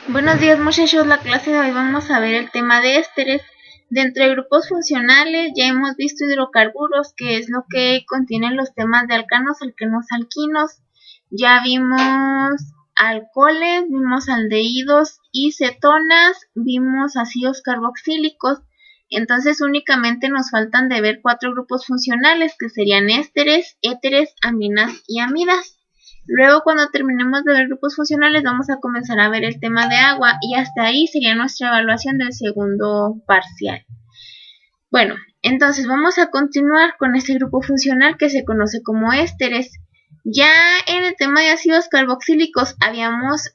Buenos días muchachos, la clase de hoy vamos a ver el tema de ésteres. Dentro de grupos funcionales ya hemos visto hidrocarburos, que es lo que contienen los temas de alcanos, alquenos, alquinos. Ya vimos alcoholes, vimos aldehídos y cetonas, vimos ácidos carboxílicos. Entonces únicamente nos faltan de ver 4 grupos funcionales, que serían ésteres, éteres, aminas y amidas. Luego, cuando terminemos de ver grupos funcionales, vamos a comenzar a ver el tema de agua y hasta ahí sería nuestra evaluación del segundo parcial. Bueno, entonces vamos a continuar con este grupo funcional que se conoce como ésteres. Ya en el tema de ácidos carboxílicos habíamos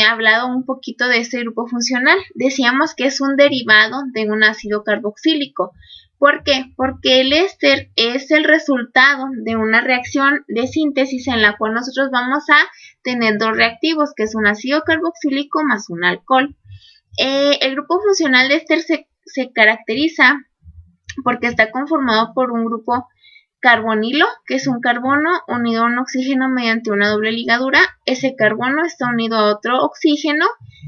hablado un poquito de este grupo funcional. Decíamos que es un derivado de un ácido carboxílico. ¿Por qué? Porque el éster es el resultado de una reacción de síntesis en la cual nosotros vamos a tener dos reactivos, que es un ácido carboxílico más un alcohol. El grupo funcional de éster se caracteriza porque está conformado por un grupo carbonilo, que es un carbono unido a un oxígeno mediante una doble ligadura. Ese carbono está unido a otro oxígeno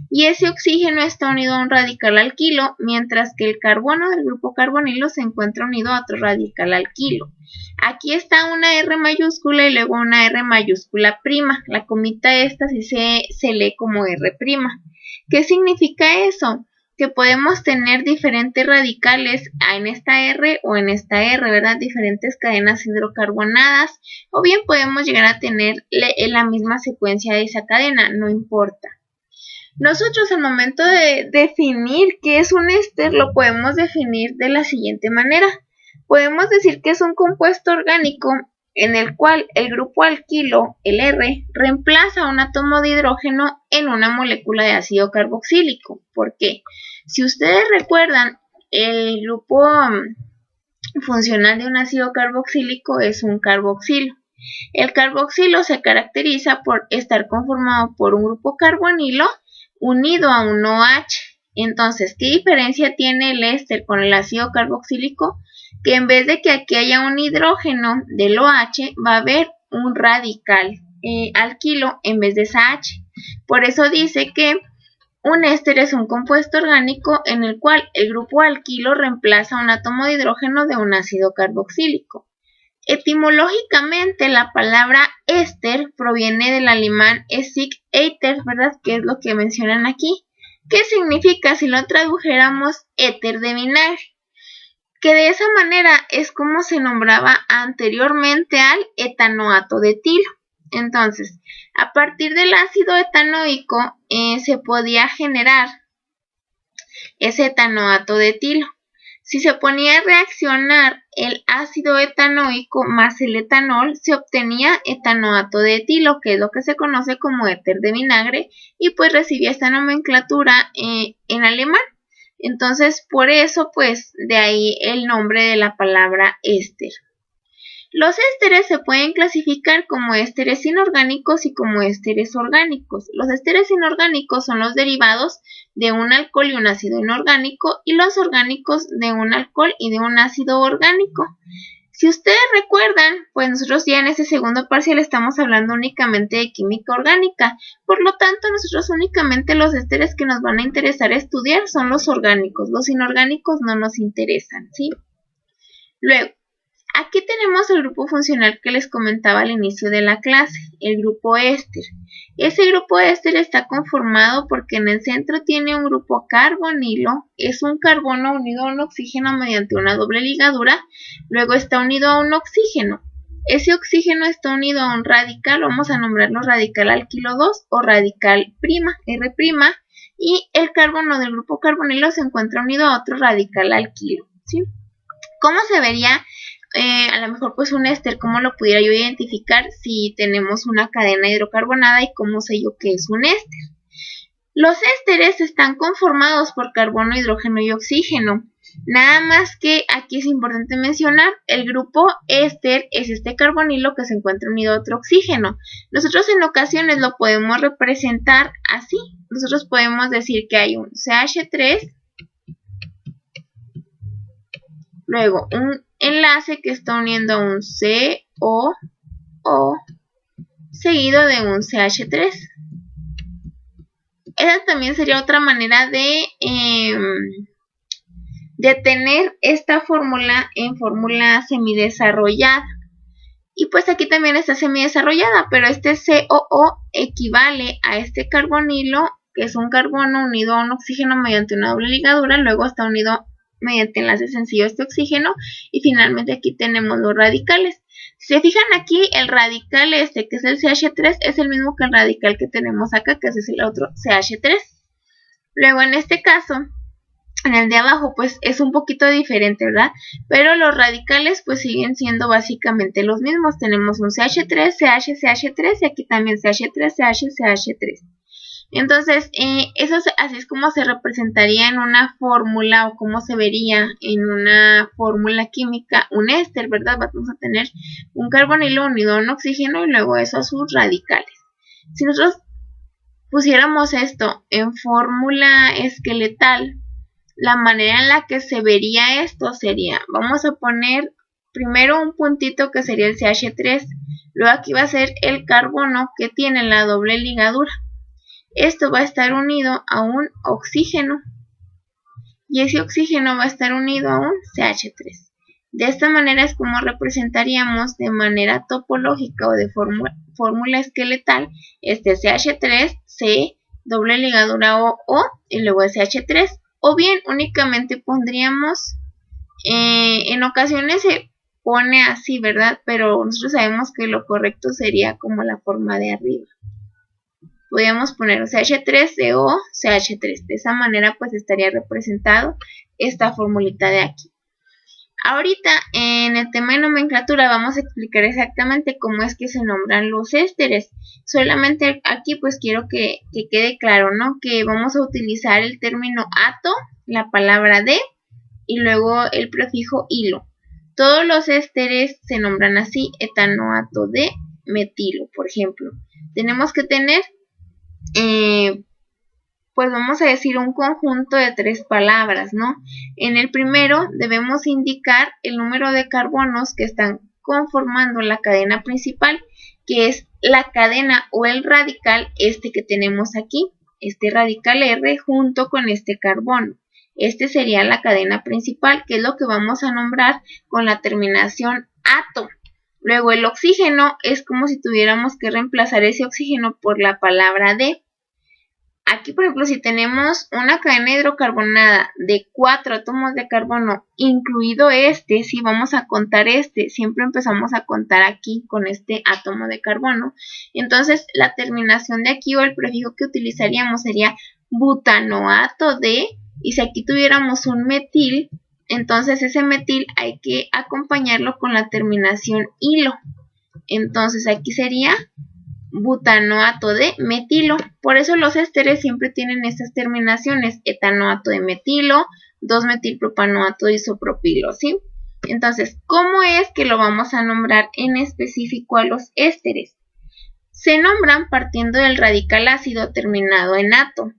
y ese oxígeno está unido a un radical alquilo, mientras que el carbono del grupo carbonilo se encuentra unido a otro radical alquilo. Aquí está una R mayúscula y luego una R mayúscula prima. La comita esta sí se lee como R prima. ¿Qué significa eso? Que podemos tener diferentes radicales en esta R o en esta R, ¿verdad? Diferentes cadenas hidrocarbonadas, o bien podemos llegar a tener la misma secuencia de esa cadena, no importa. Nosotros al momento de definir qué es un éster, lo podemos definir de la siguiente manera. Podemos decir que es un compuesto orgánico en el cual el grupo alquilo, el R, reemplaza un átomo de hidrógeno en una molécula de ácido carboxílico. ¿Por qué? Si ustedes recuerdan, el grupo funcional de un ácido carboxílico es un carboxilo. El carboxilo se caracteriza por estar conformado por un grupo carbonilo unido a un OH. Entonces, ¿qué diferencia tiene el éster con el ácido carboxílico? Que en vez de que aquí haya un hidrógeno del OH, va a haber un radical alquilo en vez de esa H. Por eso dice que un éster es un compuesto orgánico en el cual el grupo alquilo reemplaza un átomo de hidrógeno de un ácido carboxílico. Etimológicamente, la palabra éster proviene del alemán Essig-Éter, ¿verdad? Que es lo que mencionan aquí. ¿Qué significa si lo tradujéramos éter de vinagre? Que de esa manera es como se nombraba anteriormente al etanoato de etilo. Entonces, a partir del ácido etanoico se podía generar ese etanoato de etilo. Si se ponía a reaccionar el ácido etanoico más el etanol, se obtenía etanoato de etilo, que es lo que se conoce como éter de vinagre, y pues recibía esta nomenclatura en alemán. Entonces, por eso, pues, de ahí el nombre de la palabra éster. Los ésteres se pueden clasificar como ésteres inorgánicos y como ésteres orgánicos. Los ésteres inorgánicos son los derivados de un alcohol y un ácido inorgánico, y los orgánicos de un alcohol y de un ácido orgánico. Si ustedes recuerdan, pues nosotros ya en este segundo parcial estamos hablando únicamente de química orgánica. Por lo tanto, nosotros únicamente los ésteres que nos van a interesar estudiar son los orgánicos. Los inorgánicos no nos interesan, ¿sí? Luego, aquí tenemos el grupo funcional que les comentaba al inicio de la clase, el grupo éster. Ese grupo éster está conformado porque en el centro tiene un grupo carbonilo, es un carbono unido a un oxígeno mediante una doble ligadura, luego está unido a un oxígeno. Ese oxígeno está unido a un radical, vamos a nombrarlo radical alquilo 2 o radical prima, R', y el carbono del grupo carbonilo se encuentra unido a otro radical alquilo, ¿sí? ¿Cómo se vería a lo mejor pues un éster? ¿Cómo lo pudiera yo identificar si tenemos una cadena hidrocarbonada y cómo sé yo que es un éster? Los ésteres están conformados por carbono, hidrógeno y oxígeno. Nada más que aquí es importante mencionar, el grupo éster es este carbonilo que se encuentra unido a otro oxígeno. Nosotros en ocasiones lo podemos representar así. Nosotros podemos decir que hay un CH3, luego un enlace que está uniendo a un COO seguido de un CH3. esa también sería otra manera de tener esta fórmula en fórmula semidesarrollada. Y pues aquí también está semidesarrollada, pero este COO equivale a este carbonilo, que es un carbono unido a un oxígeno mediante una doble ligadura, luego está unido mediante enlace sencillo a este oxígeno, y finalmente aquí tenemos los radicales. Si se fijan aquí, el radical que es el CH3, es el mismo que el radical que tenemos acá, que es el otro CH3. Luego en este caso, en el de abajo, pues es un poquito diferente, ¿verdad? Pero los radicales pues siguen siendo básicamente los mismos. Tenemos un CH3, CH, CH3 y aquí también CH3, CH, CH3. Entonces, eso así es como se representaría en una fórmula o cómo se vería en una fórmula química un éster, ¿verdad? Vamos a tener un carbonilo unido a un oxígeno y luego eso a sus radicales. Si nosotros pusiéramos esto en fórmula esqueletal, la manera en la que se vería esto sería, vamos a poner primero un puntito que sería el CH3, luego aquí va a ser el carbono que tiene la doble ligadura. Esto va a estar unido a un oxígeno y ese oxígeno va a estar unido a un CH3. De esta manera es como representaríamos de manera topológica o de fórmula esqueletal este CH3, C, doble ligadura O y luego CH3. O bien únicamente pondríamos, en ocasiones se pone así, ¿verdad? Pero nosotros sabemos que lo correcto sería como la forma de arriba. Podríamos poner CH3CO, CH3. De esa manera pues estaría representado esta formulita de aquí. Ahorita en el tema de nomenclatura vamos a explicar exactamente cómo es que se nombran los ésteres. Solamente aquí pues quiero que quede claro, ¿no? Que vamos a utilizar el término ato, la palabra de y luego el prefijo hilo. Todos los ésteres se nombran así, etanoato de metilo, por ejemplo. Tenemos que tener, pues vamos a decir un conjunto de 3 palabras, ¿no? En el primero debemos indicar el número de carbonos que están conformando la cadena principal, que es la cadena o el radical que tenemos aquí, este radical R junto con este carbono. Este sería la cadena principal, que es lo que vamos a nombrar con la terminación ato. Luego el oxígeno es como si tuviéramos que reemplazar ese oxígeno por la palabra de. Aquí, por ejemplo, si tenemos una cadena hidrocarbonada de 4 átomos de carbono, incluido si vamos a contar siempre empezamos a contar aquí con este átomo de carbono. Entonces, la terminación de aquí o el prefijo que utilizaríamos sería butanoato de, y si aquí tuviéramos un metil, entonces ese metil hay que acompañarlo con la terminación hilo. Entonces, aquí sería butanoato de metilo. Por eso los ésteres siempre tienen estas terminaciones, etanoato de metilo, 2-metilpropanoato de isopropilo, ¿sí? Entonces, ¿cómo es que lo vamos a nombrar en específico a los ésteres? Se nombran partiendo del radical ácido terminado en ato,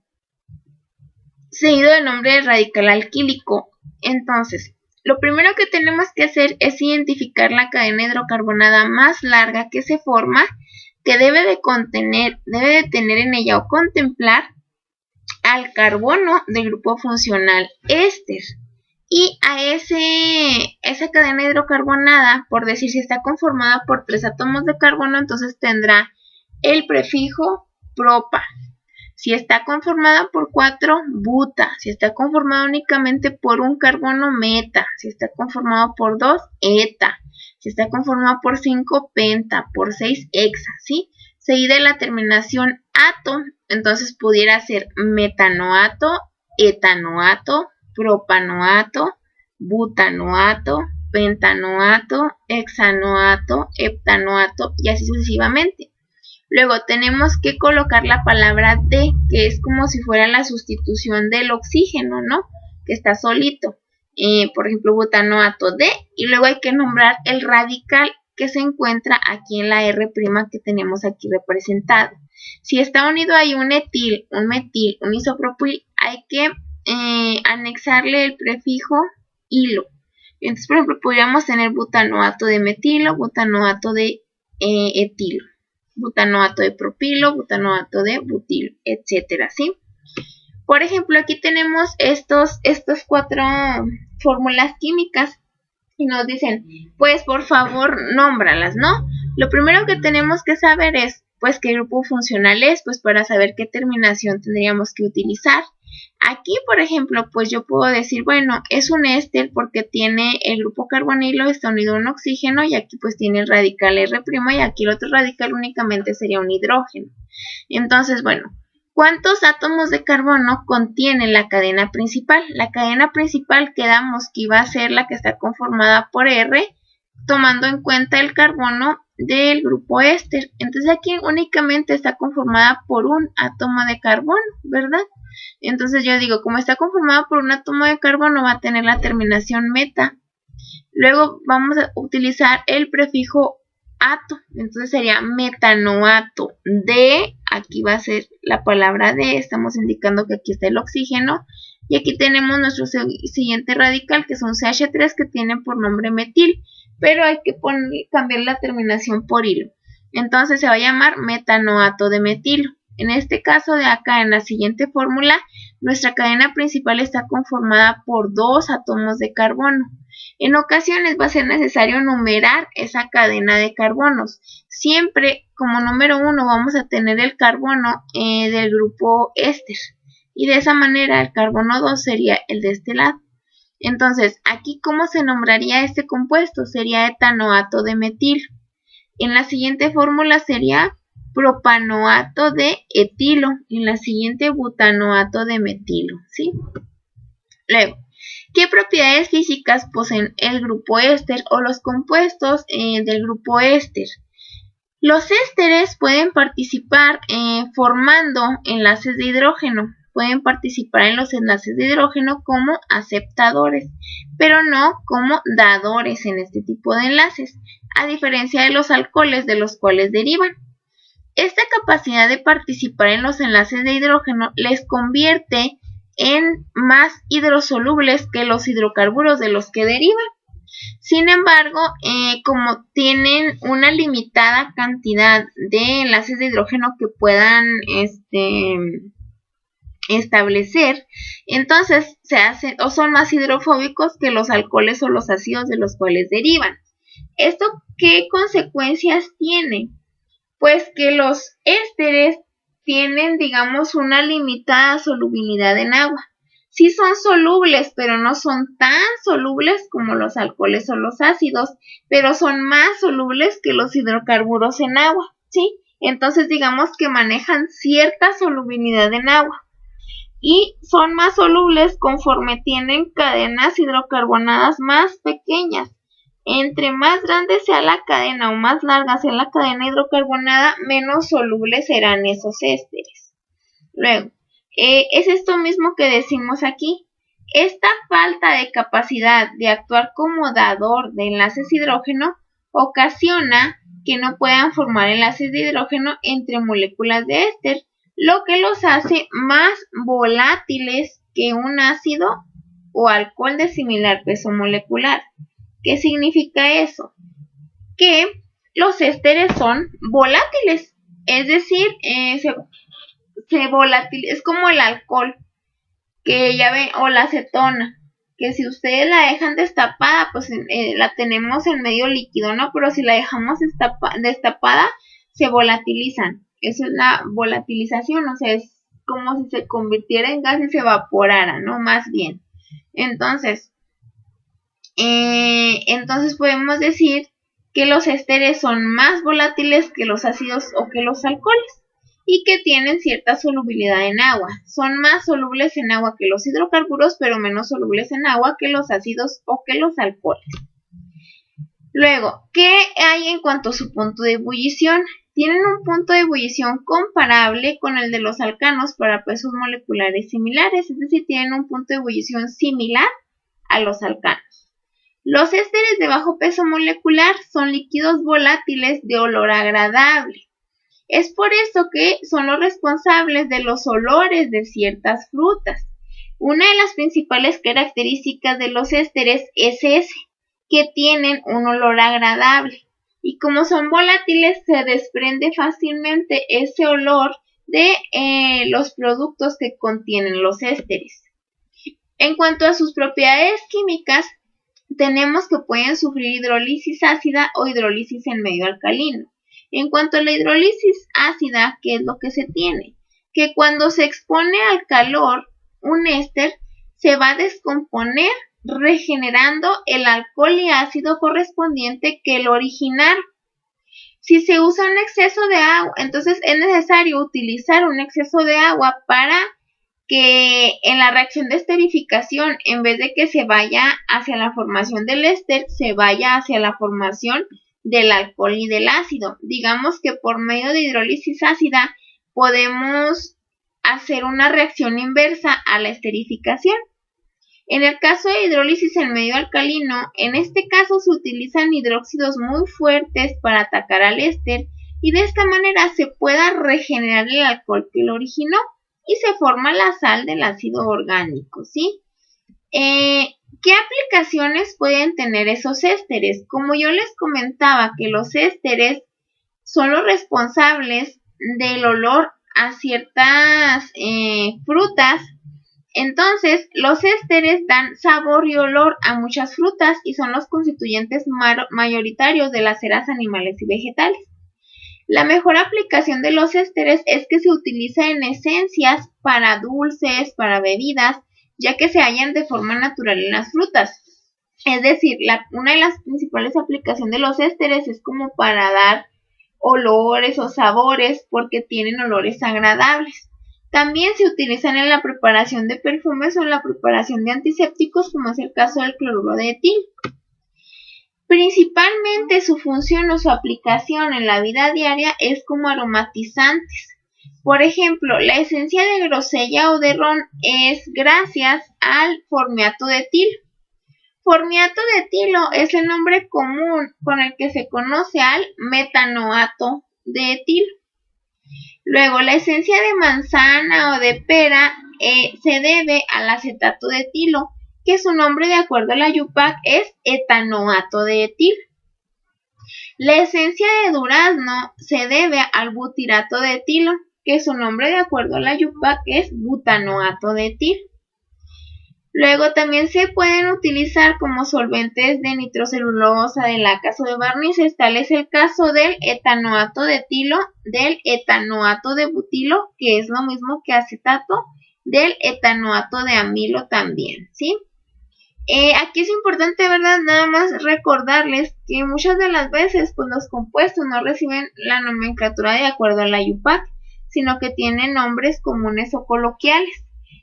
seguido del nombre del radical alquílico. Entonces, lo primero que tenemos que hacer es identificar la cadena hidrocarbonada más larga que se forma, que debe de tener en ella o contemplar al carbono del grupo funcional éster. Y a esa cadena hidrocarbonada, por decir, si está conformada por 3 átomos de carbono, entonces tendrá el prefijo propa. Si está conformada por 4, buta. Si está conformada únicamente por un carbono, meta. Si está conformado por 2, eta. Si está conformado por 5, penta. Por 6, hexa, ¿sí? Seguida de la terminación ato, entonces pudiera ser metanoato, etanoato, propanoato, butanoato, pentanoato, hexanoato, heptanoato y así sucesivamente. Luego tenemos que colocar la palabra de, que es como si fuera la sustitución del oxígeno, ¿no? Que está solito. Por ejemplo, butanoato de, y luego hay que nombrar el radical que se encuentra aquí en la R' que tenemos aquí representado. Si está unido ahí un etil, un metil, un isopropil, hay que anexarle el prefijo hilo. Entonces, por ejemplo, podríamos tener butanoato de metilo, butanoato de etilo, butanoato de propilo, butanoato de butilo, etcétera, ¿sí? Por ejemplo, aquí tenemos estos 4 fórmulas químicas y nos dicen, pues por favor, nómbralas, ¿no? Lo primero que tenemos que saber es, pues, qué grupo funcional es, pues para saber qué terminación tendríamos que utilizar. Aquí, por ejemplo, pues yo puedo decir, bueno, es un éster porque tiene el grupo carbonilo, está unido a un oxígeno y aquí pues tiene el radical R' y aquí el otro radical únicamente sería un hidrógeno. Entonces, bueno, ¿cuántos átomos de carbono contiene la cadena principal? La cadena principal quedamos que iba a ser la que está conformada por R, tomando en cuenta el carbono del grupo éster. Entonces aquí únicamente está conformada por un átomo de carbono, ¿verdad? Entonces yo digo, como está conformada por un átomo de carbono, va a tener la terminación meta. Luego vamos a utilizar el prefijo ato, entonces sería metanoato de, aquí va a ser la palabra de, estamos indicando que aquí está el oxígeno, y aquí tenemos nuestro siguiente radical, que es un CH3 que tiene por nombre metil, pero hay que cambiar la terminación por hilo. Entonces se va a llamar metanoato de metilo. En este caso de acá, en la siguiente fórmula, nuestra cadena principal está conformada por 2 átomos de carbono. En ocasiones va a ser necesario numerar esa cadena de carbonos. Siempre como número 1 vamos a tener el carbono del grupo éster. Y de esa manera el carbono 2 sería el de este lado. Entonces, aquí ¿cómo se nombraría este compuesto? Sería etanoato de metilo. En la siguiente fórmula sería propanoato de etilo. En la siguiente butanoato de metilo, ¿sí? Luego, ¿qué propiedades físicas poseen el grupo éster o los compuestos del grupo éster? Los ésteres pueden participar formando enlaces de hidrógeno. Pueden participar en los enlaces de hidrógeno como aceptadores, pero no como dadores en este tipo de enlaces, a diferencia de los alcoholes de los cuales derivan. Esta capacidad de participar en los enlaces de hidrógeno les convierte en más hidrosolubles que los hidrocarburos de los que derivan. Sin embargo, como tienen una limitada cantidad de enlaces de hidrógeno que puedan establecer, entonces se hacen o son más hidrofóbicos que los alcoholes o los ácidos de los cuales derivan. ¿Esto qué consecuencias tiene? Pues que los ésteres tienen, digamos, una limitada solubilidad en agua. Sí son solubles, pero no son tan solubles como los alcoholes o los ácidos, pero son más solubles que los hidrocarburos en agua, ¿sí? Entonces digamos que manejan cierta solubilidad en agua. Y son más solubles conforme tienen cadenas hidrocarbonadas más pequeñas. Entre más grande sea la cadena o más larga sea la cadena hidrocarbonada, menos solubles serán esos ésteres. Luego, es esto mismo que decimos aquí. Esta falta de capacidad de actuar como dador de enlaces hidrógeno ocasiona que no puedan formar enlaces de hidrógeno entre moléculas de éster, lo que los hace más volátiles que un ácido o alcohol de similar peso molecular. ¿Qué significa eso? Que los ésteres son volátiles, es decir, se volatiliza, es como el alcohol, que ya ven, o la acetona, que si ustedes la dejan destapada, pues la tenemos en medio líquido, ¿no? Pero si la dejamos destapada, se volatilizan. Eso es la volatilización, o sea, es como si se convirtiera en gas y se evaporara, ¿no? Más bien. Entonces podemos decir que los ésteres son más volátiles que los ácidos o que los alcoholes y que tienen cierta solubilidad en agua. Son más solubles en agua que los hidrocarburos, pero menos solubles en agua que los ácidos o que los alcoholes. Luego, ¿qué hay en cuanto a su punto de ebullición? Tienen un punto de ebullición comparable con el de los alcanos para pesos moleculares similares, es decir, tienen un punto de ebullición similar a los alcanos. Los ésteres de bajo peso molecular son líquidos volátiles de olor agradable. Es por eso que son los responsables de los olores de ciertas frutas. Una de las principales características de los ésteres es que tienen un olor agradable. Y como son volátiles, se desprende fácilmente ese olor de los productos que contienen los ésteres. En cuanto a sus propiedades químicas, tenemos que pueden sufrir hidrólisis ácida o hidrólisis en medio alcalino. En cuanto a la hidrólisis ácida, ¿qué es lo que se tiene? Que cuando se expone al calor, un éster se va a descomponer regenerando el alcohol y ácido correspondiente que el original. Si se usa un exceso de agua, entonces es necesario utilizar un exceso de agua para que en la reacción de esterificación, en vez de que se vaya hacia la formación del éster, se vaya hacia la formación del alcohol y del ácido. Digamos que por medio de hidrólisis ácida podemos hacer una reacción inversa a la esterificación. En el caso de hidrólisis en medio alcalino, en este caso se utilizan hidróxidos muy fuertes para atacar al éster y de esta manera se pueda regenerar el alcohol que lo originó y se forma la sal del ácido orgánico, ¿sí? ¿Qué aplicaciones pueden tener esos ésteres? Como yo les comentaba que los ésteres son los responsables del olor a ciertas frutas, entonces los ésteres dan sabor y olor a muchas frutas y son los constituyentes mayoritarios de las ceras animales y vegetales. La mejor aplicación de los ésteres es que se utiliza en esencias para dulces, para bebidas, ya que se hallan de forma natural en las frutas. Es decir, una de las principales aplicaciones de los ésteres es como para dar olores o sabores porque tienen olores agradables. También se utilizan en la preparación de perfumes o en la preparación de antisépticos, como es el caso del cloruro de etil. Principalmente su función o su aplicación en la vida diaria es como aromatizantes. Por ejemplo, la esencia de grosella o de ron es gracias al formiato de etilo. Formiato de etilo es el nombre común con el que se conoce al metanoato de etilo. Luego, la esencia de manzana o de pera se debe al acetato de etilo, que su nombre de acuerdo a la UPAC es etanoato de etilo. La esencia de durazno se debe al butirato de etilo, que su nombre de acuerdo a la UPAC es butanoato de etilo. Luego también se pueden utilizar como solventes de nitrocelulosa, de lacas o de barnices, tal es el caso del etanoato de etilo, del etanoato de butilo, que es lo mismo que acetato, del etanoato de amilo también, ¿sí? Aquí es importante, ¿verdad? Nada más recordarles que muchas de las veces pues los compuestos no reciben la nomenclatura de acuerdo a la UPAC, sino que tienen nombres comunes o coloquiales.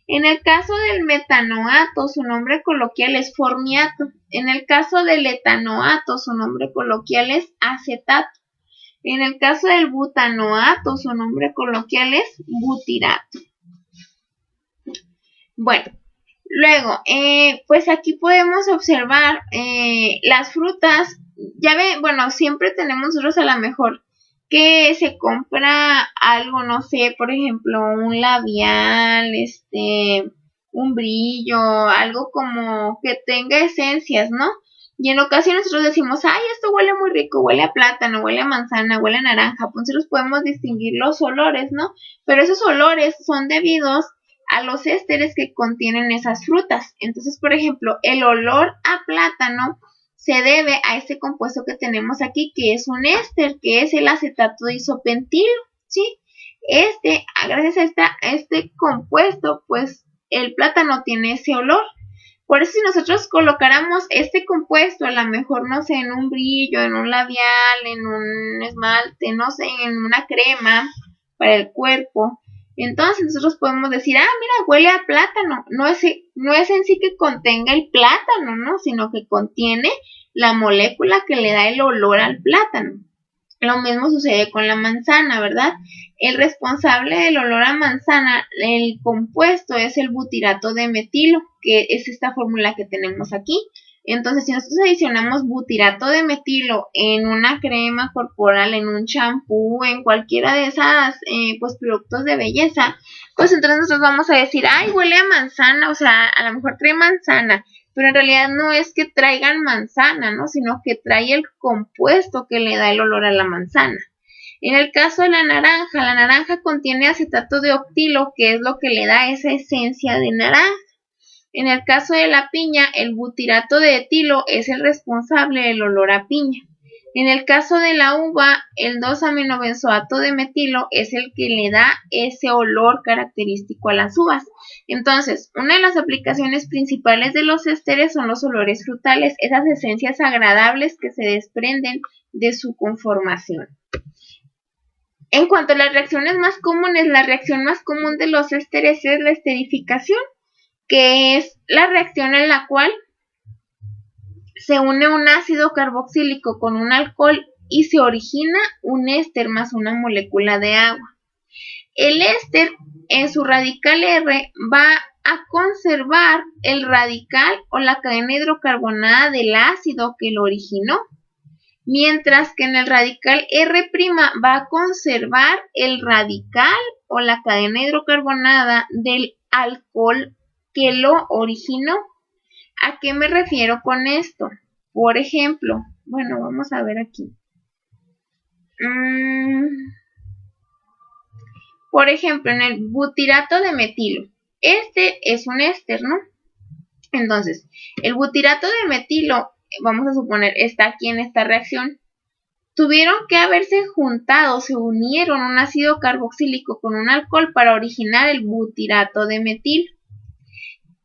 En el caso del metanoato, su nombre coloquial es formiato. En el caso del etanoato, su nombre coloquial es acetato. En el caso del butanoato, su nombre coloquial es butirato. Bueno, luego, pues aquí podemos observar las frutas. Ya ven, bueno, siempre tenemos nosotros a lo mejor que se compra algo, no sé, por ejemplo, un labial, un brillo, algo como que tenga esencias, ¿no? Y en ocasiones nosotros decimos, ay, esto huele muy rico, huele a plátano, huele a manzana, huele a naranja, pues nosotros podemos distinguir los olores, ¿no? Pero esos olores son debidos a los ésteres que contienen esas frutas. Entonces, por ejemplo, el olor a plátano se debe a este compuesto que tenemos aquí, que es un éster, que es el acetato de isopentilo, ¿sí? Gracias a este compuesto, pues el plátano tiene ese olor. Por eso si nosotros colocáramos este compuesto, a lo mejor, no sé, en un brillo, en un labial, en un esmalte, no sé, en una crema para el cuerpo, entonces nosotros podemos decir, mira, huele a plátano. No es en sí que contenga el plátano, ¿no? Sino que contiene la molécula que le da el olor al plátano. Lo mismo sucede con la manzana, ¿verdad? El responsable del olor a manzana, el compuesto es el butirato de metilo, que es esta fórmula que tenemos aquí. Entonces, si nosotros adicionamos butirato de metilo en una crema corporal, en un champú, en cualquiera de esas pues productos de belleza, pues entonces nosotros vamos a decir, ay, huele a manzana, o sea, a lo mejor trae manzana, pero en realidad no es que traigan manzana, ¿no? Sino que trae el compuesto que le da el olor a la manzana. En el caso de la naranja contiene acetato de octilo, que es lo que le da esa esencia de naranja. En el caso de la piña, el butirato de etilo es el responsable del olor a piña. En el caso de la uva, el 2-aminobenzoato de metilo es el que le da ese olor característico a las uvas. Entonces, una de las aplicaciones principales de los ésteres son los olores frutales, esas esencias agradables que se desprenden de su conformación. En cuanto a las reacciones más comunes, la reacción más común de los ésteres es la esterificación, que es la reacción en la cual se une un ácido carboxílico con un alcohol y se origina un éster más una molécula de agua. El éster en su radical R va a conservar el radical o la cadena hidrocarbonada del ácido que lo originó, mientras que en el radical R' va a conservar el radical o la cadena hidrocarbonada del alcohol que lo originó. ¿A qué me refiero con esto? Por ejemplo, bueno, vamos a ver aquí. Por ejemplo, en el butirato de metilo, este es un éster, ¿no? Entonces, el butirato de metilo, vamos a suponer, está aquí en esta reacción. Tuvieron que haberse juntado, se unieron un ácido carboxílico con un alcohol para originar el butirato de metilo.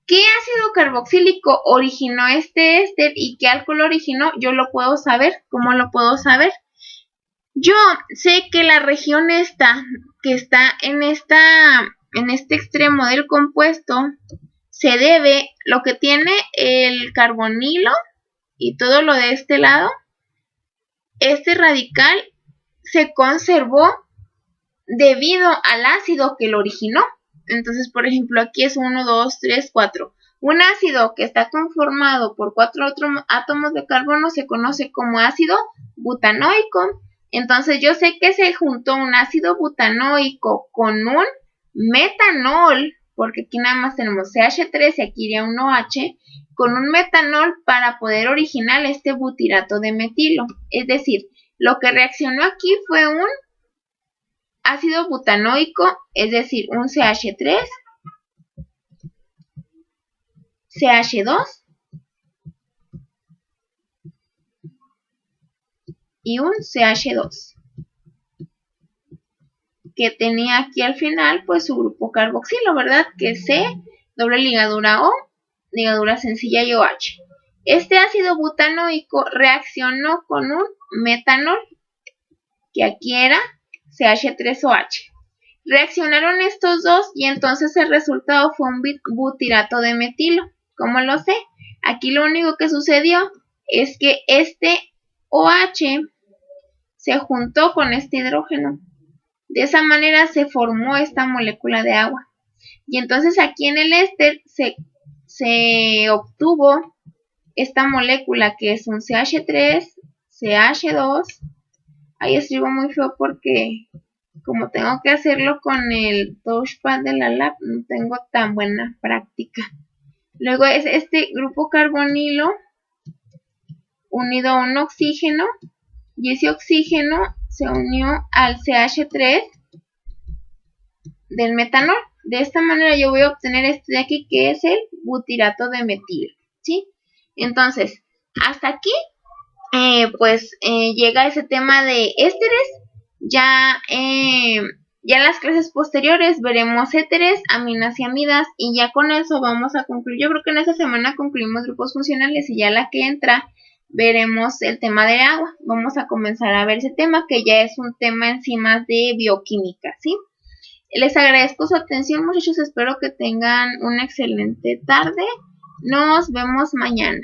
¿Qué ácido carboxílico originó este éster y qué alcohol originó? Yo lo puedo saber. ¿Cómo lo puedo saber? Yo sé que la región esta, que está en este extremo del compuesto, se debe, lo que tiene el carbonilo y todo lo de este lado, este radical se conservó debido al ácido que lo originó. Entonces, por ejemplo, aquí es 1, 2, 3, 4. Un ácido que está conformado por 4 átomos de carbono se conoce como ácido butanoico. Entonces, yo sé que se juntó un ácido butanoico con un metanol, porque aquí nada más tenemos CH3 y aquí iría un OH, con un metanol para poder originar este butirato de metilo. Es decir, lo que reaccionó aquí fue un ácido butanoico, es decir, un CH3, CH2 y un CH2, que tenía aquí al final pues su grupo carboxilo, ¿verdad? Que es C, doble ligadura O, ligadura sencilla y OH. Este ácido butanoico reaccionó con un metanol, que aquí era CH3OH. Reaccionaron estos dos y entonces el resultado fue un butirato de metilo. ¿Cómo lo sé? Aquí lo único que sucedió es que este OH se juntó con este hidrógeno. De esa manera se formó esta molécula de agua. Y entonces aquí en el éster se obtuvo esta molécula que es un CH3, CH2. Ahí escribo muy feo porque como tengo que hacerlo con el touchpad de la lab, no tengo tan buena práctica. Luego es este grupo carbonilo unido a un oxígeno y ese oxígeno se unió al CH3 del metanol. De esta manera yo voy a obtener este de aquí que es el butirato de metilo, ¿sí? Entonces, hasta aquí llega ese tema de ésteres. Ya en las clases posteriores veremos éteres, aminas y amidas y ya con eso vamos a concluir. Yo creo que en esta semana concluimos grupos funcionales y ya la que entra veremos el tema de agua. Vamos a comenzar a ver ese tema que ya es un tema en sí más de bioquímica, ¿sí? Les agradezco su atención, muchachos. Espero que tengan una excelente tarde. Nos vemos mañana.